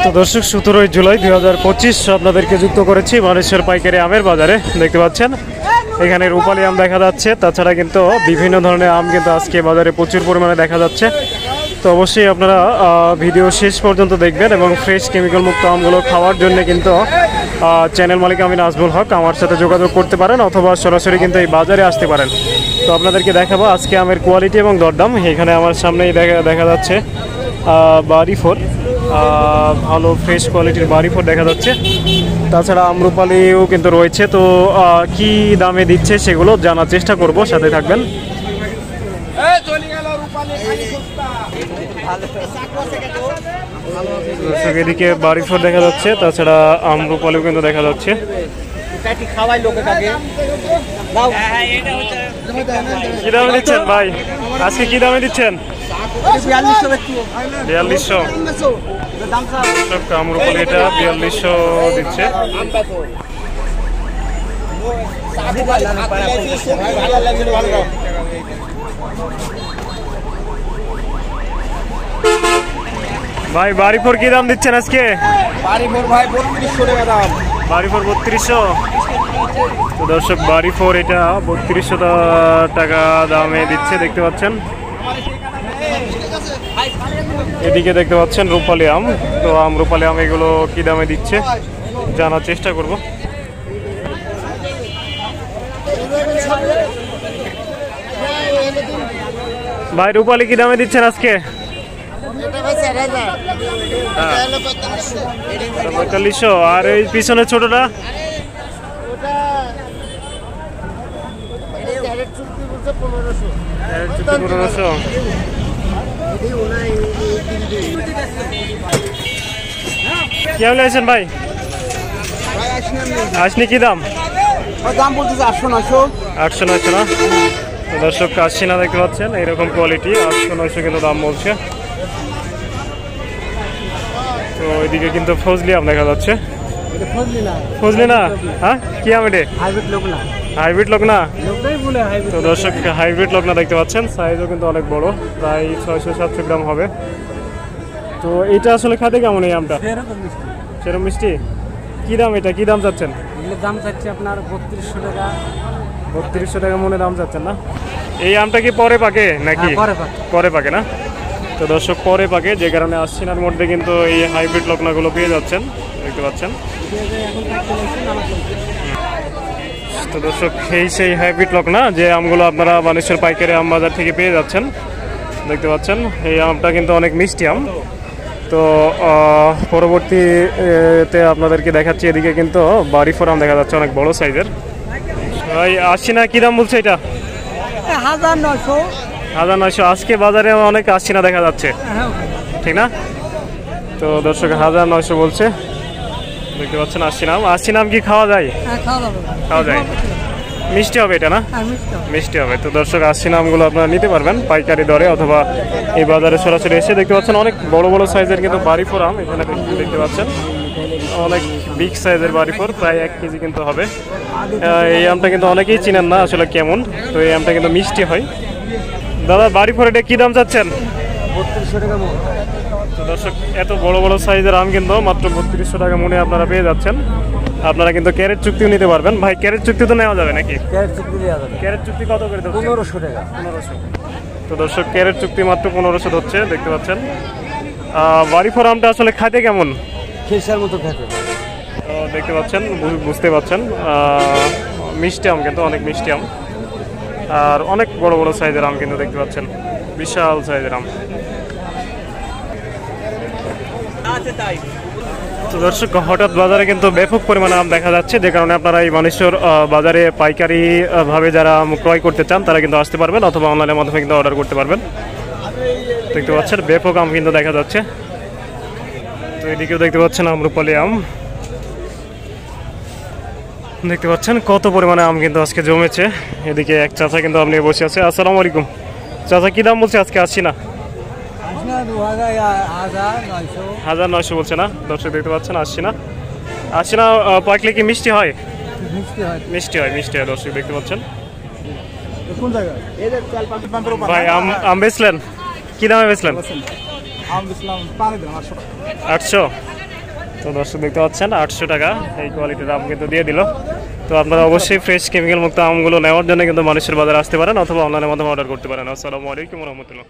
তো দর্শক 17 জুলাই 2025 আপনাদেরকে যুক্ত করেছি মালয়েশিয়ার পাইকারি আমের বাজারে। দেখতে পাচ্ছেন এখানে রূপালী আম দেখা যাচ্ছে, তাছাড়া কিন্তু বিভিন্ন ধরনের আম কিন্তু আজকে বাজারে প্রচুর পরিমাণে দেখা যাচ্ছে। তো অবশ্যই আপনারা ভিডিও শেষ পর্যন্ত দেখবেন এবং ফ্রেশ কেমিক্যাল মুক্ত আমগুলো খাওয়ার জন্য কিন্তু চ্যানেল মালিক আমি নাজমুল হক, আমার সাথে যোগাযোগ করতে পারেন অথবা সরাসরি কিন্তু এই বাজারে আসতে পারেন। তো আপনাদেরকে দেখাবো আজকে আমের কোয়ালিটি এবং দরদাম। এখানে আমার সামনেই দেখা যাচ্ছে বাড়ি4, ভালো ফ্রেশ কোয়ালিটির বাড়ি4 দেখা যাচ্ছে। তাছাড়া আমরুপালিও কিন্তু রয়েছে। তো কি দামে দিচ্ছে সেগুলো জানার চেষ্টা করব, সাথে থাকবেন। এদিকে বাড়ি4 দেখা যাচ্ছে, তাছাড়া আমরুপালিও কিন্তু দেখা যাচ্ছে। কি দামে দিচ্ছেন ভাই, আজকে কি দামে দিচ্ছেন? 4200। আমরুপালি এটা 4200 দিচ্ছে। ভাই বাড়ি4 কি দাম দিচ্ছেন আজকে? বাড়ি4 ভাই 3200 টাকা দাম। বাড়ি4 3200। তো দর্শক বাড়ি4 এটা 3200 টাকা দামে দিচ্ছে, দেখতে পাচ্ছেন। এদিকে দেখতে পাচ্ছেন রূপালী আম। তো রূপালী আম এগুলো কি দামে দিচ্ছে জানার চেষ্টা করব। ভাই রূপালী কি দামে দিচ্ছেন আজকে? 4500। আর এই পিছনে ছোটটা? 1500। কি বলেছেন ভাই? আসনি কি দাম? দাম বলতেছে 800-900। 800-900 না? দর্শক আসছি না, দেখতে পাচ্ছেন এইরকম কোয়ালিটি 800-900 কিন্তু দাম বলছে। তো ওইদিকে কিন্তু ফজলি আম দেখা যাচ্ছে। ফজলি না? হ্যাঁ কি আম এটা? হাইব্রিড লগ্না। তো দর্শক হাইব্রিড লগ্না দেখতে পাচ্ছেন, সাইজও কিন্তু অনেক বড়, প্রায় 600-700 গ্রাম হবে। তো এটা আসলে খাতে কেমন এই আমটা? সেরকম মিষ্টি। কি দাম এটা, কি দাম চাচ্ছেন? দাম চাচ্ছি আপনার 3200 টাকা। 3200 টাকা মনে দাম চাচ্ছেন না? এই আমটা কি পরে পাকে নাকি? পরে পাকে না? তো দর্শক পরে পাকে, যে কারণে আশ্বিনার মধ্যে কিন্তু এই হাইব্রিড লগ্নাগুলো পেয়ে যাচ্ছেন, দেখতে পাচ্ছেন। তো দর্শক এই সেই হাইব্রিড লগ্না যে আমগুলো আপনারা মালয়েশিয়ার পাইকারি আম বাজার থেকে পেয়ে যাচ্ছেন, দেখতে পাচ্ছেন। এই আমটা কিন্তু অনেক মিষ্টি আম। তো পরবর্তীতে আপনাদেরকে দেখাচ্ছি, এদিকে কিন্তু বাড়ি4 আম দেখা যাচ্ছে, অনেক বড় সাইজের। ভাই আশ্বিনা কি দাম বলছে এটা? 1900। 1900। আজকে বাজারে অনেক আশ্বিনা দেখা যাচ্ছে, ঠিক না? তো দর্শক 1900 বলছে, দেখতে পাচ্ছেন। আশ্বিনা আম কি খাওয়া যায়? খাওয়া যায়। মিষ্টি হবে এটা না? মিষ্টি হবে। তো দর্শক আশ্বিনা আমগুলো আপনারা নিতে পারবেন পাইকারি দরে অথবা এই বাজারে সরাসরি এসে। দেখতে পাচ্ছেন অনেক বড় বড় সাইজের কিন্তু বাড়ি4 আম এখানে দেখতে পাচ্ছেন, অনেক বিগ সাইজের বাড়ি4, প্রায় 1 কেজি কিন্তু হবে। এই আমটা কিন্তু অনেকেই চিনেন না আসলে কেমন। তো এই আমটা কিন্তু মিষ্টি হয়। দাদা বাড়ি4 এটা কি দাম চাচ্ছেন? 3200 টাকা মন। তো দর্শক এত বড় বড় সাইজের আম কিন্তু মাত্র 3200 টাকা মনে আপনারা পেয়ে যাচ্ছেন। আপনারা কিন্তু ক্যারেট চুক্তিও নিতে পারবেন। ভাই ক্যারেট চুক্তি তো নেওয়া যাবে নাকি? ক্যারেট চুক্তি কত করে দেবো? 1500 টাকা। 1500। তো দর্শক ক্যারেট চুক্তি মাত্র 1500 হচ্ছে, দেখতে পাচ্ছেন। বাড়ি4 আমটা আসলে খাইতে কেমন? খেসার মতো খেতে। তো দেখতে পাচ্ছেন, বুঝতে পাচ্ছেন মিষ্টি আম কিন্তু, অনেক মিষ্টি আম। আর অনেক বড় বড় সাইজের আম কিন্তু দেখতে পাচ্ছেন, বিশাল সাইজের আম। তো দর্শক হঠাৎ বাজারে কিন্তু ব্যাপক পরিমাণে আম দেখা যাচ্ছে, যে কারণে আপনারা এই মালয়েশিয়ার বাজারে পাইকারি ভাবে যারা আম ক্রয় করতে চান তারা কিন্তু আসতে পারবেন অথবা অনলাইনের মাধ্যমে কিন্তু অর্ডার করতে পারবেন। দেখতে পাচ্ছেন ব্যাপক আম কিন্তু দেখা যাচ্ছে। তো এদিকেও দেখতে পাচ্ছেন আমরুপালী আম, দেখতে পাচ্ছেন কত পরিমাণে আম কিন্তু আজকে জমেছে। এদিকে এক চাচা কিন্তু আম নিয়ে বসে আছে। আসসালামু আলাইকুম চাচা, কি দাম বলছে আজকে? আসছি না 1900 বলছে না? দর্শক দেখতে পাচ্ছেন আসছি না পাকলে কি মিষ্টি হয়? মিষ্টি হয় দর্শক দেখতে পাচ্ছেন। ভাই আম বেচলেন, কি দামে বেচলেন? 800। তো দর্শক দেখতে পাচ্ছেন 800 টাকা এই কোয়ালিটির আম কিন্তু দিয়ে দিল। তো আপনারা অবশ্যই ফ্রেশ কেমিক্যাল মুক্ত আমগুলো নেওয়ার জন্য কিন্তু মানুষের বাজারে আসতে পারেন অথবা অনলাইনের মাধ্যমে অর্ডার করতে পারেন। আসসালামু আলাইকুম ওয়া রাহমাতুল্লাহ।